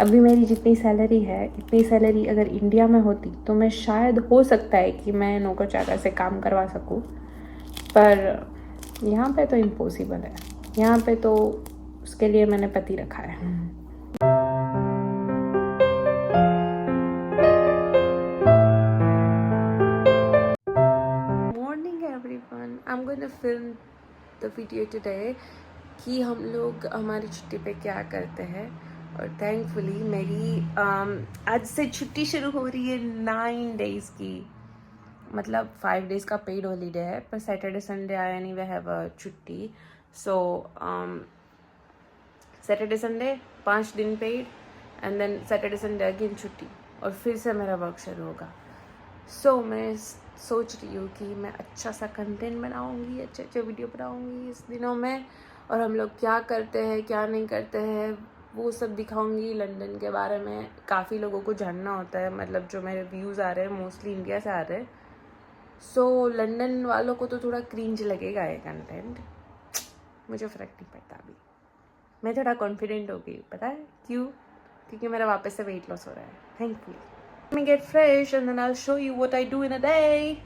अभी मेरी जितनी सैलरी है, इतनी सैलरी अगर इंडिया में होती तो मैं शायद हो सकता है कि मैं नौकर चाकर से काम करवा सकूं, पर यहाँ पे तो इम्पॉसिबल है। यहाँ पे तो उसके लिए मैंने पति रखा है। Morning everyone, I am going to film the video today कि हम लोग हमारी छुट्टी पे क्या करते हैं। और थैंकफुली मेरी आज से छुट्टी शुरू हो रही है 9 डेज़ की, मतलब 5 डेज़ का पेड हॉलीडे है, पर सैटरडे संडे आया नहीं, वे हैव अ छुट्टी। सो सैटरडे संडे 5 दिन paid and then Saturday Sunday again छुट्टी, और फिर से मेरा वर्क शुरू होगा। सो मैं सोच रही हूँ कि मैं अच्छा सा कंटेंट बनाऊँगी, अच्छे अच्छे वीडियो बनाऊँगी इस दिनों में, और हम लोग क्या करते हैं क्या नहीं करते हैं वो सब दिखाऊंगी। लंदन के बारे में काफ़ी लोगों को जानना होता है, मतलब जो मेरे व्यूज़ आ रहे हैं मोस्टली इंडिया से आ रहे हैं। सो लंदन वालों को तो थोड़ा क्रिंज लगेगा ये कंटेंट, मुझे फ़र्क नहीं पड़ता। अभी मैं थोड़ा कॉन्फिडेंट हो गई, पता है क्यों? क्योंकि मेरा वापस से वेट लॉस हो रहा है, थैंकफुली। मैं get fresh and then I will show you what I do in a day.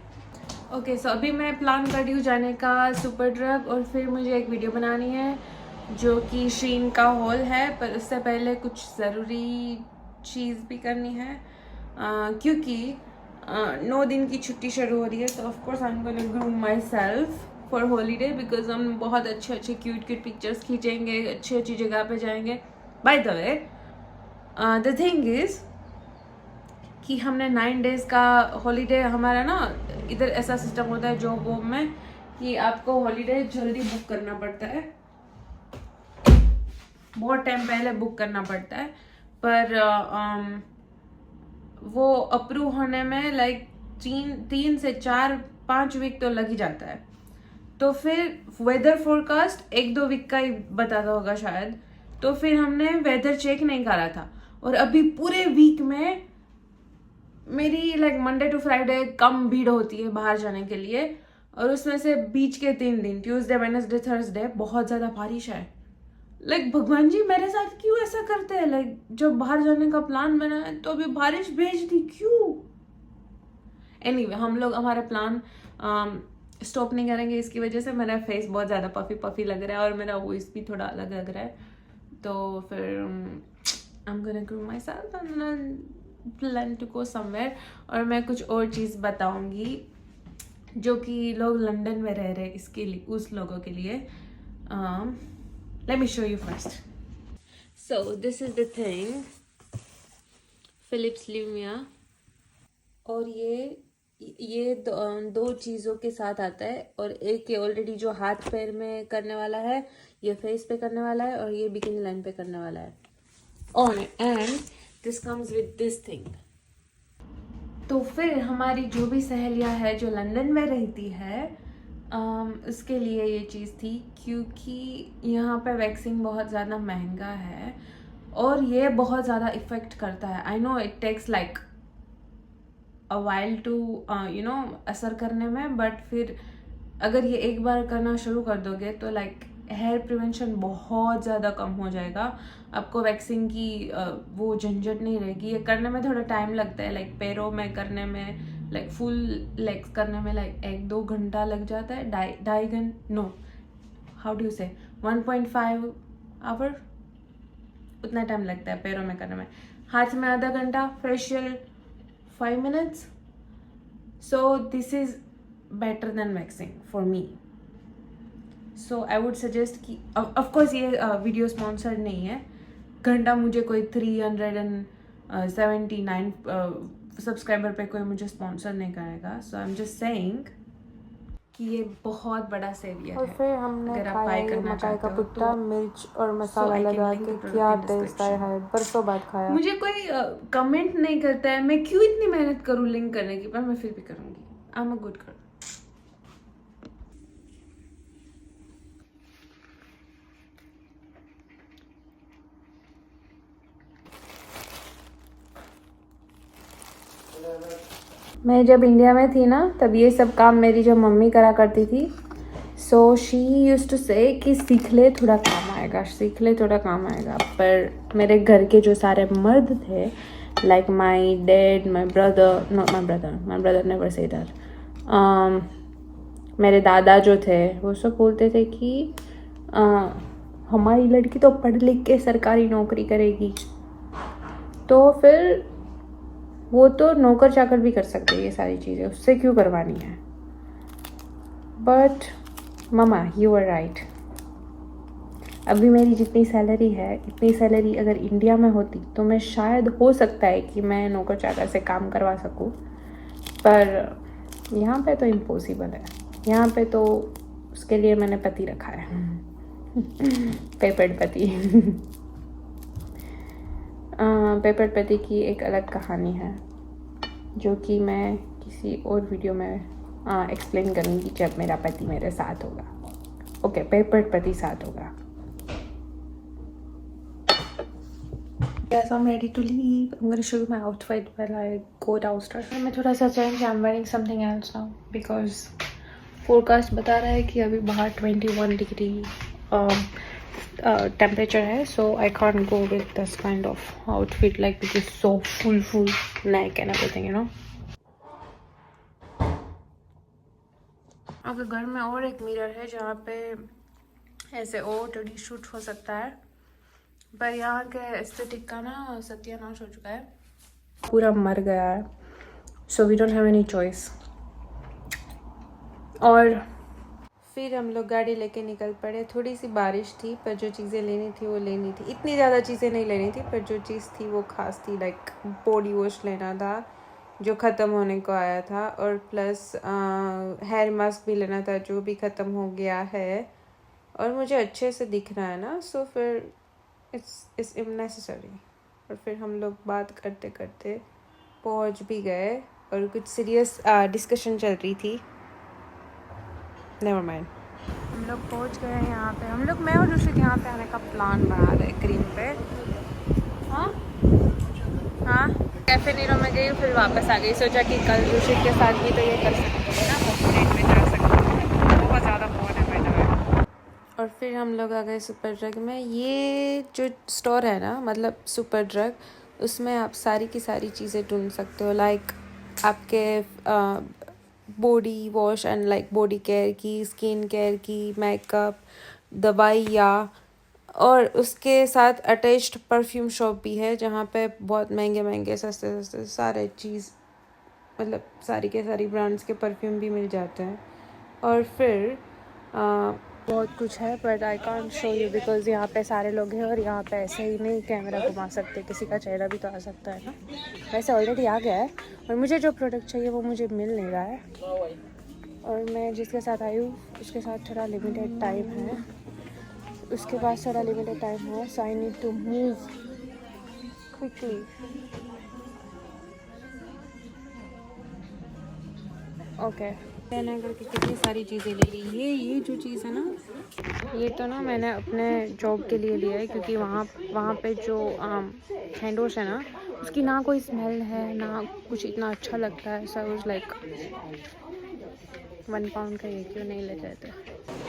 Okay, so अभी मैं प्लान कर रही हूँ जाने का सुपर ड्रग, और फिर मुझे एक वीडियो बनानी है जो कि शीन का हॉल है, पर उससे पहले कुछ ज़रूरी चीज़ भी करनी है, क्योंकि 9 दिन की छुट्टी शुरू हो रही है। तो of course I am going to groom myself for holiday, because हम बहुत अच्छे अच्छे क्यूट पिक्चर्स खींचेंगे, अच्छी अच्छी जगह पे जाएंगे। By the way the thing is कि हमने 9 डेज़ का हॉलीडे, हमारा ना इधर ऐसा सिस्टम होता है जॉब वॉब में कि आपको हॉलीडे जल्दी बुक करना पड़ता है, बहुत टाइम पहले बुक करना पड़ता है, पर वो अप्रूव होने में लाइक 3 से 4-5 वीक तो लग ही जाता है। तो फिर वेदर फोरकास्ट 1-2 वीक का ही बताता होगा शायद, तो फिर हमने वेदर चेक नहीं करा था, और अभी पूरे वीक में मेरी लाइक मंडे टू फ्राइडे कम भीड़ होती है बाहर जाने के लिए, और उसमें से बीच के 3 दिन ट्यूसडे वेडनेसडे थर्सडे बहुत ज़्यादा बारिश है। लाइक भगवान जी मेरे साथ क्यों ऐसा करते हैं? लाइक जब बाहर जाने का प्लान बना है तो अभी बारिश भेज दी क्यों? एनीवे, हम लोग हमारा प्लान स्टॉप नहीं करेंगे इसकी वजह से। मेरा फेस बहुत ज़्यादा पफी पफी लग रहा है और मेरा वॉइस भी थोड़ा अलग लग रहा है, तो फिर I am gonna groom myself and plan to go somewhere. और मैं कुछ और चीज़ बताऊंगी जो कि लोग लंदन में रह रहे हैं, इसके लिए उस लोगों के लिए। Let me show you first. So this is the thing, Philips Lumia, और ये दो चीज़ों के साथ आता है, और एक ये ऑलरेडी जो हाथ पैर में करने वाला है, ये फेस पे करने वाला है, और ये बिकिनी लाइन पे करने वाला है। और and this comes with this thing. तो फिर हमारी जो भी सहेलियां हैं जो लंदन में रहती है, उसके लिए ये चीज़ थी, क्योंकि यहाँ पे वैक्सिंग बहुत ज़्यादा महंगा है और ये बहुत ज़्यादा इफ़ेक्ट करता है। I know it takes like a while to असर करने में, बट फिर अगर ये एक बार करना शुरू कर दोगे तो लाइक हेयर प्रिवेंशन बहुत ज़्यादा कम हो जाएगा। आपको वैक्सिंग की वो झंझट नहीं रहेगी। ये करने में थोड़ा टाइम लगता है, लाइक पैरों में करने में, लाइक फुल लेग्स करने में लाइक 1-2 घंटा लग जाता है, 2.5 घंटा, नो हाउ डू से 1.5 आवर, उतना टाइम लगता है पैरों में करने में। हाथ में आधा घंटा, facial 5 minutes. So this is better than waxing for me. So I would suggest कि of course ये वीडियो स्पॉन्सर्ड नहीं है। घंटा मुझे कोई 379 सब्सक्राइबर पे कोई मुझे स्पॉन्सर नहीं करेगा। सो आई एम जस्ट सेइंग कि ये बहुत बड़ा सेवियर है। और फिर हमने खाया ये मकाई का पुट्टा, मिर्च और मसाला लगा के, क्या टेस्ट आया है, बरसों बाद खाया। मुझे कोई कमेंट नहीं करता है, मैं क्यों इतनी मेहनत करूँ लिंक करने की, पर मैं फिर भी करूँगी। I am a good girl. मैं जब इंडिया में थी ना, तब ये सब काम मेरी जो मम्मी करा करती थी। सो शी यूज्ड टू से कि सीख ले, थोड़ा काम आएगा। आएगा, सीख ले थोड़ा काम आएगा। पर मेरे घर के जो सारे मर्द थे, like my dad, my brother, not my brother never say that, मेरे दादा जो थे वो सब बोलते थे कि हमारी लड़की तो पढ़ लिख के सरकारी नौकरी करेगी, तो फिर वो तो नौकर चाकर भी कर सकते हैं ये सारी चीज़ें, उससे क्यों करवानी है। But mama you are right, अभी मेरी जितनी सैलरी है इतनी सैलरी अगर इंडिया में होती तो मैं शायद हो सकता है कि मैं नौकर चाकर से काम करवा सकूं, पर यहाँ पे तो इम्पॉसिबल है। यहाँ पे तो उसके लिए मैंने पति रखा है पेपर्ड पति पेपर्ड पति की एक अलग कहानी है जो कि मैं किसी और वीडियो में एक्सप्लेन करूँगी जब मेरा पति मेरे साथ होगा। ओके, पेपर्ड पति साथ होगा। Yes, I'm ready to leave. I'm going to show you my outfit while I go downstairs. मैं थोड़ा सा change, I'm wearing something else now because forecast बता रहा है कि अभी बाहर 21 डिग्री temperature है, so I can't go with this kind of outfit like which is so full neck and everything, you know. आपके घर में और एक मिरर है जहाँ पे ऐसे OOTD शूट हो सकता है, पर यहाँ के एस्थेटिक का ना सत्यानाश हो चुका है, पूरा मर गया है, so we don't have any choice. और फिर हम लोग गाड़ी लेके निकल पड़े। थोड़ी सी बारिश थी पर जो चीज़ें लेनी थी वो लेनी थी, इतनी ज़्यादा चीज़ें नहीं लेनी थी पर जो चीज़ थी वो खास थी। लाइक बॉडी वॉश लेना था जो ख़त्म होने को आया था, और प्लस हेयर मास्क भी लेना था जो भी ख़त्म हो गया है, और मुझे अच्छे से दिखना है ना, सो फिर इट्स इननेसेसरी। और फिर हम लोग बात करते करते पहुंच भी गए और कुछ सीरियस डिस्कशन चल रही थी। नेवर माइंड, हम लोग पहुंच गए हैं यहाँ पे। हम लोग, मैं और ऋषित यहाँ पे आने का प्लान बना रहे क्रीम पे। हाँ हाँ, कैफे नीरो में गई फिर वापस आ गई, सोचा कि कल ऋषित के साथ भी तो ये कर सकते हैं ना, डेट पे जा सकते हैं, बहुत ज़्यादा फोन है मैंने। और फिर हम लोग आ गए सुपर ड्रग में। ये जो स्टोर है ना, मतलब सुपर ड्रग, उसमें आप सारी की सारी चीज़ें ढूंढ सकते हो। लाइक आपके body wash and like body care की, स्किन केयर की, मेकअप, दवाइयाँ, और उसके साथ अटैच्ड परफ्यूम शॉप भी है जहाँ पे बहुत महंगे महंगे सस्ते सस्ते सारे चीज़, मतलब सारी के सारी ब्रांड्स के परफ्यूम भी मिल जाते हैं। और फिर बहुत कुछ है but I can't show you because यहाँ पे सारे लोग हैं और यहाँ पे ऐसे ही नहीं कैमरा घुमा सकते, किसी का चेहरा भी तो आ सकता है ना। वैसे ऑलरेडी आ गया है और मुझे जो प्रोडक्ट चाहिए वो मुझे मिल नहीं रहा है, और मैं जिसके साथ आई हूँ उसके साथ थोड़ा लिमिटेड टाइम है, उसके पास थोड़ा लिमिटेड टाइम है, so I need to move quickly. Okay, मैंने करके कितनी सारी चीज़ें ले ली। ये जो चीज़ है ना, ये तो ना मैंने अपने जॉब के लिए लिया है क्योंकि वहाँ पे जो हैंड वॉश है ना, उसकी ना कोई स्मेल है ना कुछ इतना अच्छा लगता है। सो वाज लाइक 1 पाउंड का ये क्यों नहीं ले जाते।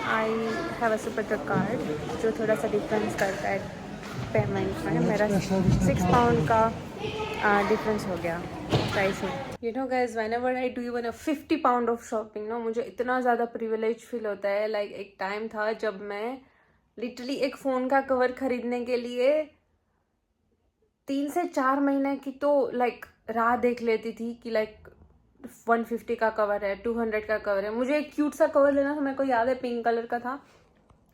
I have a super drug card जो थोड़ा सा डिफरेंस करता है पेमेंट में। मेरा 6 पाउंड का डिफरेंस हो गया प्राइस में। You know guys, whenever I do even 50 pound of shopping ना, मुझे इतना ज़्यादा प्रिविलेज फील होता है। लाइक एक टाइम था जब मैं लिटरली एक फ़ोन का कवर खरीदने के लिए 3 से 4 महीने की तो लाइक राह देख लेती थी कि लाइक 150 का कवर है, 200 का कवर है। मुझे एक क्यूट सा कवर लेना था, मेरे को याद है पिंक कलर का था,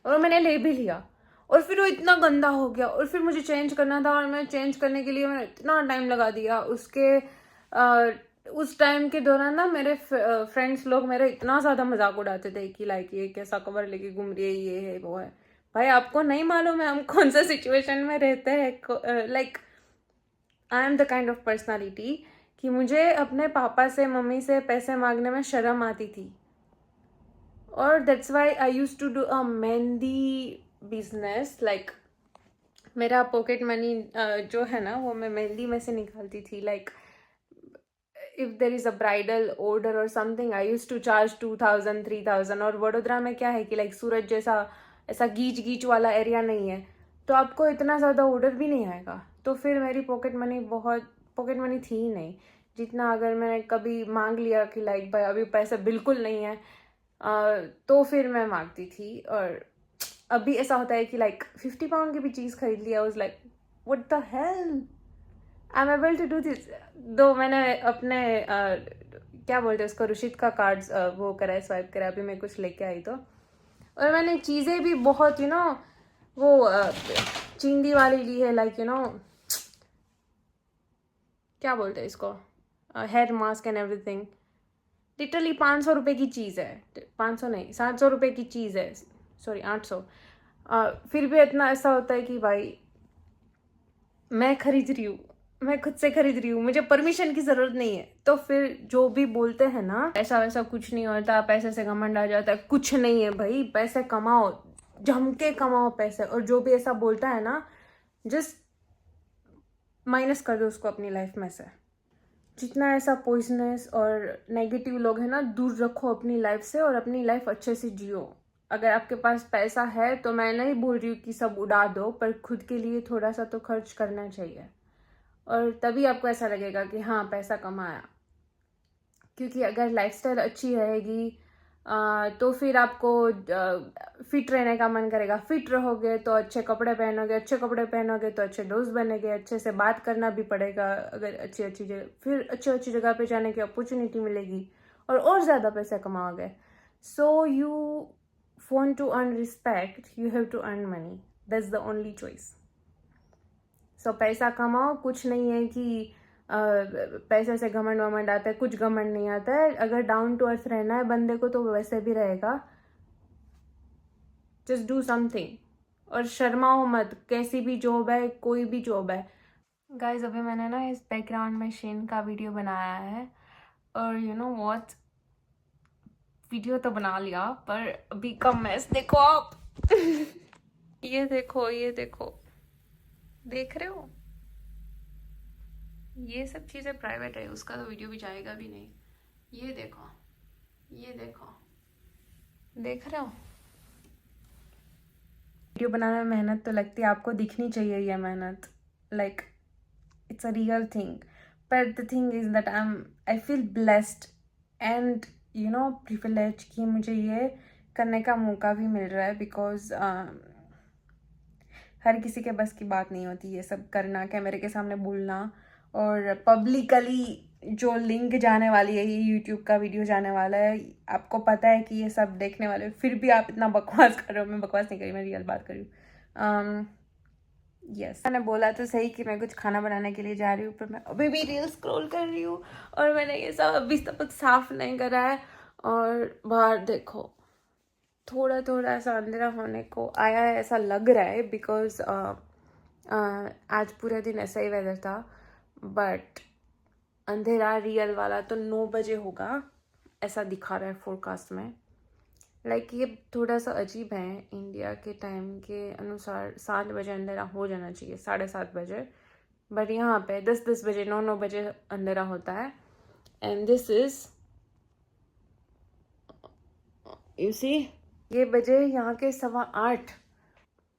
और मैंने ले भी लिया, और फिर वो इतना गंदा हो गया, और फिर मुझे चेंज करना था, और मैं चेंज करने के लिए मैंने इतना टाइम लगा दिया। उस टाइम के दौरान ना मेरे फ्रेंड्स लोग मेरे इतना ज़्यादा मजाक उड़ाते थे कि लाइक ये कैसा कवर लेके घूम रही है, ये है वो है। भाई आपको नहीं मालूम है हम कौन सा सिचुएशन में रहते हैं। Like I am the kind of personality कि मुझे अपने पापा से मम्मी से पैसे मांगने में शर्म आती थी, और that's why I use to do a mehndi business. Like मेरा पॉकेट मनी जो है ना वो मैं मेहंदी में से निकालती थी। Like if there is a bridal order और something, I use to charge 2000 3000। और वडोदरा में क्या है कि लाइक सूरत जैसा ऐसा गीच गीच वाला एरिया नहीं है, तो आपको इतना ज़्यादा ऑर्डर भी नहीं आएगा। तो फिर मेरी पॉकेट मनी थी ही नहीं। जितना अगर मैंने कभी मांग लिया कि लाइक भाई अभी पैसे बिल्कुल नहीं है, तो फिर मैं मांगती थी। और अभी ऐसा होता है कि लाइक 50 पाउंड की भी चीज़ खरीद लिया, was like what the hell, I am able to do this. दो मैंने अपने क्या बोलते हैं उसको, रुशिद का कार्ड्स वो करा है, स्वाइप करा, अभी मैं कुछ लेके आई तो। और मैंने चीज़ें भी बहुत वो चिंदी वाली ली है, लाइक क्या बोलते हैं इसको, hair mask and everything. Literally 500 रुपये की चीज़ है, 500 नहीं 700 रुपये की चीज़ है, सॉरी 800। फिर भी इतना ऐसा होता है कि भाई मैं खरीद रही हूँ, मैं खुद से खरीद रही हूँ, मुझे परमिशन की ज़रूरत नहीं है। तो फिर जो भी बोलते हैं ना ऐसा वैसा कुछ नहीं होता, पैसे से घमंड आ जाता है, कुछ नहीं है भाई। पैसे कमाओ, जम के कमाओ पैसे। और जो भी ऐसा बोलता है ना, जस्ट माइनस कर दो उसको अपनी लाइफ में से। जितना ऐसा पॉइजनस और नेगेटिव लोग हैं ना, दूर रखो अपनी लाइफ से और अपनी लाइफ अच्छे से जियो। अगर आपके पास पैसा है तो मैं नहीं बोल रही हूँ कि सब उड़ा दो, पर खुद के लिए थोड़ा सा तो खर्च करना चाहिए। और तभी आपको ऐसा लगेगा कि हाँ पैसा कमाया। क्योंकि अगर लाइफस्टाइल अच्छी रहेगी तो फिर आपको फिट रहने का मन करेगा। फिट रहोगे तो अच्छे कपड़े पहनोगे, अच्छे कपड़े पहनोगे तो अच्छे दोस्त बनेंगे, अच्छे से बात करना भी पड़ेगा अगर अच्छी अच्छी जगह, फिर अच्छी जगह पे जाने की अपॉर्चुनिटी मिलेगी और ज़्यादा पैसे कमाओगे। So you want to earn respect, you have to earn money. That's the only choice. So पैसा कमाओ, कुछ नहीं है कि पैसे से घमंड वमंड आता है, कुछ घमंड नहीं आता है। अगर डाउन टू अर्थ रहना है बंदे को तो वैसे भी रहेगा। जस्ट डू समथिंग और शर्माओ मत, कैसी भी जॉब है, कोई भी जॉब है। गाइज अभी मैंने ना इस बैकग्राउंड में शेन का वीडियो बनाया है और यू नो व्हाट, वीडियो तो बना लिया पर अभी का मैस देखो आप। ये देखो, ये देखो, देख रहे हो? ये सब चीज़ें प्राइवेट है, उसका तो वीडियो भी जाएगा भी नहीं। ये देखो, ये देखो, देख रहे हो? वीडियो बनाने में मेहनत तो लगती है, आपको दिखनी चाहिए ये मेहनत, like it's a real thing. पर the thing is that I feel blessed and privilege कि मुझे ये करने का मौका भी मिल रहा है। बिकॉज हर किसी के बस की बात नहीं होती ये सब करना, कैमरे के सामने बोलना। और पब्लिकली जो लिंक जाने वाली है, ये यूट्यूब का वीडियो जाने वाला है, आपको पता है कि ये सब देखने वाले, फिर भी आप इतना बकवास कर रहे हो। मैं बकवास नहीं कर रही, मैं रियल बात कर रही हूँ। यस, मैंने बोला तो सही कि मैं कुछ खाना बनाने के लिए जा रही हूँ, पर मैं अभी भी रील स्क्रॉल कर रही हूँ और मैंने ये सब अभी तक साफ नहीं करा है। और बाहर देखो, थोड़ा थोड़ा ऐसा अंधेरा होने को आया है, ऐसा लग रहा है। बिकॉज आज पूरा दिन ऐसा ही वेदर था, बट अंधेरा रियल वाला तो 9 बजे होगा, ऐसा दिखा रहा है फोरकास्ट में। लाइक ये थोड़ा सा अजीब है, इंडिया के टाइम के अनुसार 7 बजे अंधेरा हो जाना चाहिए, 7:30 बजे, बट यहाँ पे 10 बजे 9 बजे अंधेरा होता है। And this is, you see, ये बजे यहाँ के 8:15।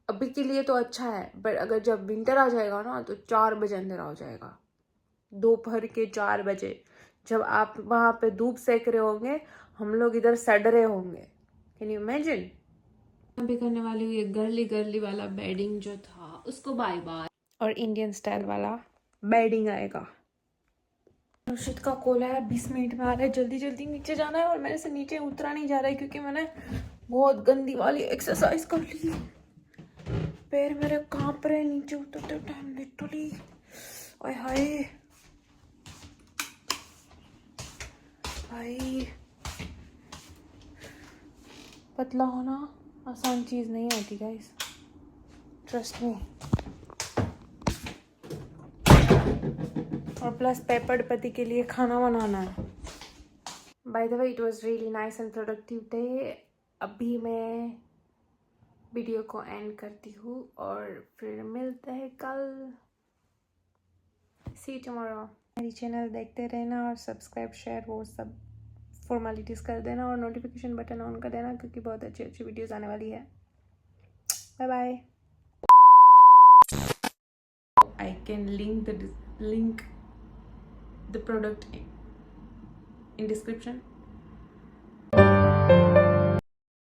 अभी के लिए तो अच्छा है, बट अगर जब विंटर आ जाएगा ना तो 4 बजे अंधेरा हो जाएगा, दोपहर के 4 बजे, जब आप वहाँ पे धूप सेक रहे होंगे, हम लोग इधर सड़ रहे होंगे। Can you imagine? अभी करने वाली हूँ ये गर्ली वाला बेडिंग जो था उसको बाय बाय, और इंडियन स्टाइल वाला बेडिंग आएगा। रुशिद का कॉल है, 20 मिनट में आ रहा है, जल्दी जल्दी नीचे जाना है। और मेरे से नीचे उतरा नहीं जा रहा है क्योंकि मैंने बहुत गंदी वाली एक्सरसाइज कर ली। पैर मेरे कांप रहे नीचे उतरते टाइम, लिटरली। ओए हाय भाई, पतला होना आसान चीज़ नहीं होती गाइस, ट्रस्ट मी। और प्लस पेपर्ड पति के लिए खाना बनाना है। By the way, it was really nice and productive day. अभी मैं वीडियो को एंड करती हूँ और फिर मिलते हैं कल। सी यू टुमारो। मेरी चैनल देखते रहना और सब्सक्राइब, शेयर, वो सब फॉर्मेलिटीज़ कर देना और नोटिफिकेशन बटन ऑन कर देना, क्योंकि बहुत अच्छी अच्छी वीडियोज़ आने वाली है। Bye bye. I can link the product in description.